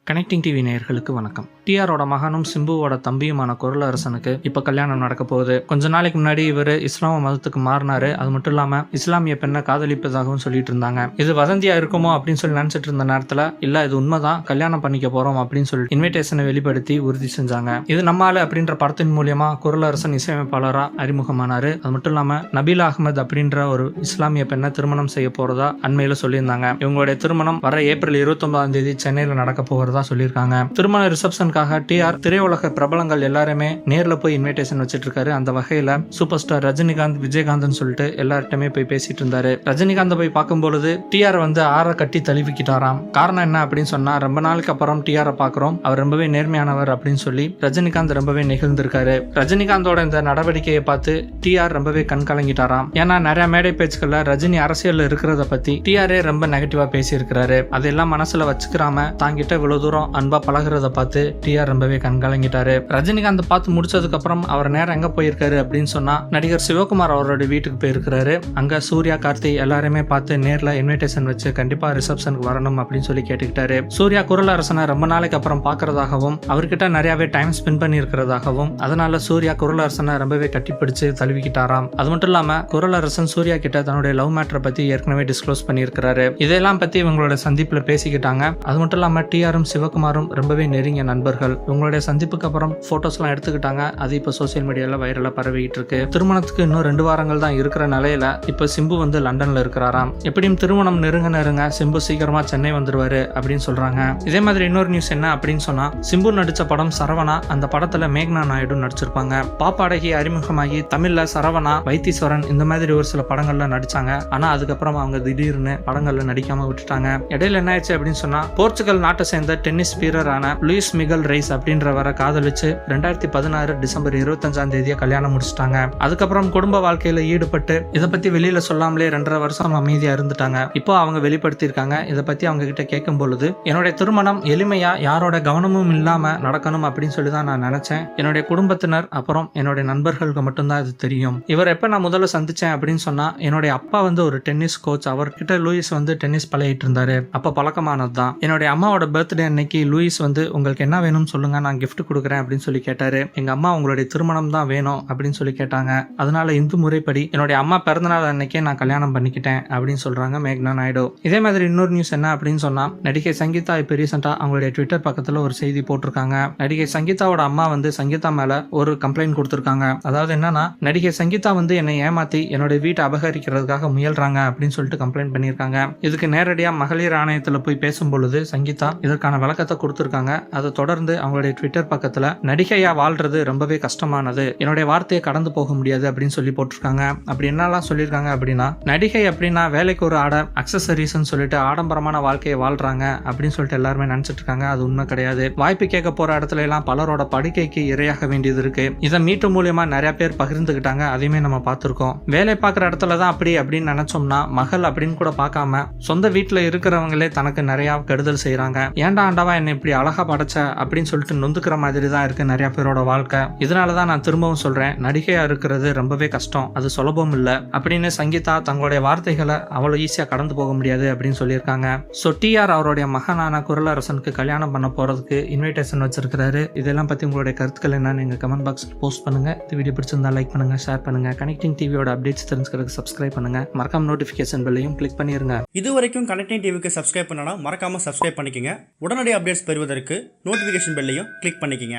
Connecting TV நேயர்களுக்கு வணக்கம். டிஆரோட மகனும் சிம்புவோட தம்பியுமான குரலரசனுக்கு இப்ப கல்யாணம் நடக்க போகுது. கொஞ்ச நாளைக்கு முன்னாடி இவர் இஸ்லாம மதத்துக்கு மாறினாரு. அது மட்டும் இல்லாம இஸ்லாமிய பெண்ணை காதலிப்பதாகவும் சொல்லிட்டு இருந்தாங்க. இது வதந்தியா இருக்குமோ அப்படின்னு சொல்லி நினைச்சிட்டு இருந்த நேரத்துல இல்ல இது உண்மைதான், கல்யாணம் பண்ணிக்க போறோம் அப்படின்னு சொல்லி இன்விடேஷனை வெளிப்படுத்தி உறுதி செஞ்சாங்க. இது நம்மால அப்படின்ற படத்தின் மூலியமா குரலரசன் இசையமைப்பாளரா அறிமுகமானாரு. அது மட்டும் இல்லாம நபீலா அகமது அப்படின்ற ஒரு இஸ்லாமிய பெண்ணை திருமணம் செய்ய போறதா அண்மையில சொல்லியிருந்தாங்க. இவங்களுடைய திருமணம் வர ஏப்ரல் 29 சென்னையில நடக்க போகிறது சொல்லியிருக்காங்க. திருமண ரிசப்ஷனுக்காக டிஆர் திரையுலக பிரபலங்கள் எல்லாருமே நேர்ல போய் இன்விடேஷன் வச்சிட்டு இருக்காரு. அந்த வகையில சூப்பர் ஸ்டார் ரஜினிகாந்த், விஜயகாந்த் சொல்லிட்டு எல்லார்ட்டுமே போய் பேசிட்டு இருந்தாரு. ரஜினிகாந்த் போய் பார்க்கும்பொழுது டிஆர் ஆற கட்டி தழுவிக்கிட்டாராம். காரணம் என்ன அப்படின்னு சொன்னா, ரொம்ப நாளுக்கு அப்புறம் டிஆரை பாக்குறோம், அவர் ரொம்பவே நேர்மையானவர் அப்படின்னு சொல்லி ரஜினிகாந்த் ரொம்பவே நெகிழ்ந்திருக்காரு. ரஜினிகாந்தோட இந்த நடவடிக்கையை பார்த்து டிஆர் ரொம்பவே கண் கலங்கிட்டாராம். ஏன்னா நிறைய மேடை பேச்சுக்கள்ல ரஜினி அரசியல் இருக்கிறத பத்தி டிஆரே ரொம்ப நெகட்டிவா பேசி இருக்கிறாரு. அதெல்லாம் மனசுல வச்சுக்கிறாம தாங்கிட்ட இவ்வளவு தூரம் அன்பா பழகிறத பார்த்து டிஆர் ரொம்பவே கண்கலங்கிட்டாரு. ரஜினிகாந்த் பார்த்து முடிச்சதுக்கு அப்புறம் அவர் நேரம் எங்க போயிருக்காரு அப்படின்னு சொன்னா, நடிகர் சிவகுமார் அவரோட வீட்டுக்கு போயிருக்கிறாரு. அங்க சூர்யா, கார்த்தி எல்லாருமே பார்த்து நேர்ல இன்விடேஷன் வச்சு கண்டிப்பா ரிசப்ஷனுக்கு வரணும் அப்படின்னு சொல்லி கேட்டுக்கிட்டாரு. சூர்யா குரலரசனை ரொம்ப நாளைக்கு அப்புறம் பாக்குறதாகவும் அவர்கிட்ட நிறையவே டைம் ஸ்பெண்ட் பண்ணி இருக்கிறதாகவும், அதனால சூர்யா குரலரசனை ரொம்பவே கட்டிப்பிடிச்சு தழுவிக்கிட்டாராம். அது மட்டும் இல்லாம குரலரசன் சூர்யா கிட்ட தன்னுடைய லவ் மேட்டரை பத்தி ஏற்கனவே டிஸ்க்ளோஸ் பண்ணியிருக்கிறாரு. இதெல்லாம் பத்தி இவங்களோட சந்திப்புல பேசிக்கிட்டாங்க. அது மட்டும் இல்லாம டிஆரும் சிவகுமாரும் ரொம்பவே நெருங்கிய நண்பர்கள். இவங்களுடைய சந்திப்புக்கு அப்புறம் போட்டோஸ் எல்லாம் எடுத்துக்கிட்டாங்க. அது இப்ப சோசியல் மீடியால வைரலா பரவிட்டு இருக்கு. திருமணத்துக்கு இன்னும் 2 வாரங்கள் தான் இருக்கிற நிலையில இப்ப சிம்பு லண்டன்ல இருக்கிறாராம். எப்படியும் திருமணம் நெருங்க சிம்பு சீக்கிரமா சென்னை வந்துருவாரு அப்படின்னு சொல்றாங்க. இதே மாதிரி இன்னொரு நியூஸ் என்ன அப்படின்னு சொன்னா, சிம்பு நடிச்ச படம் சரவணா. அந்த படத்துல மேக்னா நாயுடு நடிச்சிருப்பாங்க. பாப்பாடகி அறிமுகமாகி தமிழ்ல சரவணா, வைத்தீஸ்வரன் இந்த மாதிரி ஒரு சில படங்கள்ல நடிச்சாங்க. ஆனா அதுக்கப்புறம் அவங்க திடீர்னு படங்கள்ல நடிக்காம விட்டுட்டாங்க. இடையில என்ன ஆயிடுச்சு அப்படின்னு சொன்னா, போர்ச்சுகல் நாட்டை சேர்ந்த டென்னிஸ் வீரரான லூயிஸ் மிகல் ரெய்ஸ் அப்படின்றவரை காதலிச்சு 2016 டிசம்பர் 25 கல்யாணம் முடிச்சிட்டாங்க. அதுக்கப்புறம் குடும்ப வாழ்க்கையில ஈடுபட்டு இதை பத்தி வெளியில சொல்லாமலே 2.5 வருஷம் அமைதியா இருந்துட்டாங்க. இப்போ அவங்க வெளிப்படுத்தியிருக்காங்க. இதை பத்தி அவங்க கிட்ட கேட்கும் பொழுது, என்னுடைய திருமணம் எளிமையா யாரோட கவனமும் இல்லாம நடக்கணும் அப்படின்னு சொல்லி தான் நான் நினைச்சேன். என்னுடைய குடும்பத்தினர் அப்புறம் என்னுடைய நண்பர்களுக்கு மட்டும்தான் இது தெரியும். இவர் எப்ப நான் முதல்ல சந்திச்சேன் அப்படின்னு சொன்னா, என்னுடைய அப்பா ஒரு டென்னிஸ் கோச். அவர்கிட்ட லூயிஸ் டென்னிஸ் பழகிட்டு இருந்தாரு. அப்ப பழக்கமானது தான். என்னுடைய அம்மாவோட பர்த்டே அன்னைக்கு லூயிஸ் உங்களுக்கு என்ன வேணும்னு சொல்லுங்க, நான் கிஃப்ட் கொடுக்குறேன் அப்படின்னு சொல்லி கேட்டாரு. எங்க அம்மா உங்களுடைய திருமணம் தான் வேணும் அப்படின்னு சொல்லி கேட்டாங்க. அதனால இந்து முறைப்படி என்னுடைய அம்மா பிறந்தநாள் அன்னைக்கே நான் கல்யாணம் பண்ணிக்கிட்டேன் அப்படின்னு சொல்றாங்க மேக்னா நாயுடு. இதே மாதிரி இன்னொரு நியூஸ் என்ன அப்படின்னு சொன்னா, நடிகை சங்கீதா இப்ப ரீசெண்டா அவங்களுடைய ட்விட்டர் பக்கத்துல ஒரு செய்தி போட்டிருக்காங்க. நடிகை சங்கீதாவோட அம்மா சங்கீதா மேல ஒரு கம்ப்ளைண்ட் கொடுத்திருக்காங்க. அதாவது என்னன்னா, நடிகை சங்கீதா என்னை ஏமாத்தி என்னோட வீட்டை அபகரிக்கிறதுக்காக முயல்றாங்க அப்படின்னு சொல்லிட்டு கம்ப்ளைண்ட் பண்ணியிருக்காங்க. இதுக்கு நேரடியா மகளிர் ஆணையத்துல போய் பேசும் பொழுது சங்கீதா இதற்கான விளக்கத்தை கொடுத்திருக்காங்க. அதை தொடர்ந்து அவங்களுடைய ட்விட்டர் பக்கத்துல, நடிகையா வாழ்றது ரொம்பவே கஷ்டமானது, என்னுடைய வார்த்தையை கடந்து போக முடியாது அப்படின்னு சொல்லி போட்டிருக்காங்க. அப்படி என்னெல்லாம் சொல்லியிருக்காங்க அப்படின்னா, நடிகை அப்படின்னா வேலைக்கு ஒரு ஆட அக்சசரிஸ் சொல்லிட்டு ஆடம்பரமான வாழ்க்கையை வாழ்றாங்க அப்படின்னு சொல்லிட்டு எல்லாருமே நினைச்சிட்டு இருக்காங்க. அது உண்மை கிடையாது. வாய்ப்பு கேட்க போற இடத்துல எல்லாம் பலரோட படுக்கைக்கு இரையாக வேண்டியது இருக்கு. இதை மீட்டு மூலியமா நிறைய பேர் பகிர்ந்துகிட்டாங்க. அதையுமே நம்ம பார்த்திருக்கோம். வேலை பார்க்குற இடத்துல தான் அப்படி அப்படின்னு நினைச்சோம்னா, மகள் அப்படின்னு கூட பார்க்காம சொந்த வீட்டுல இருக்கிறவங்களே தனக்கு நிறைய கெடுதல் செய்யறாங்க. ஏண்டா ஆண்டவா என்ன இப்படி அழகா படைச்ச அப்படின்னு சொல்லிட்டு நொந்துக்கிற மாதிரி தான் இருக்கு நிறைய பேரோட வாழ்க்கை. இதனாலதான் நான் திரும்பவும் சொல்றேன், நடிகையா இருக்கிறது ரொம்பவே கஷ்டம், அது சுலபம் இல்ல அப்படின்னு சங்கீதா தங்களுடைய வார்த்தைகளை அவ்வளவு ஈஸியா கடந்து போக முடியாது அப்படின்னு சொல்லியிருக்காங்க. சோ டிஆர் அவருடைய மகனான குரலரசனுக்கு கல்யாணம் பண்ண போறதுக்கு இன்விடேஷன் வச்சிருக்காரு. இதெல்லாம் பத்தி உங்களுடைய கருத்துக்கள் என்னன்னு எங்க கமெண்ட் பாக்ஸ்ல போஸ்ட் பண்ணுங்க. இந்த வீடியோ பிடிச்சிருந்தா லைக் பண்ணுங்க, ஷேர் பண்ணுங்க. கனெக்டிங் டிவியோட அப்டேட்ஸ் தெரிஞ்சுக்கிறதுக்கு சப்ஸ்கிரைப் பண்ணுங்க. மறக்காம நோட்டிபிகேஷன் பெல்லையும் கிளிக் பண்ணிருங்க. இது வரைக்கும் கனெக்டிங் டிவிக்கு சப்ஸ்கிரைப் பண்ணனா மறக்காம சப்ஸ்கிரைப் பண்ணிக்கங்க. உடனடி அப்டேட்ஸ் பெறுவதற்கு நோட்டிபிகேஷன் பெல்லையும் கிளிக் பண்ணிக்கங்க.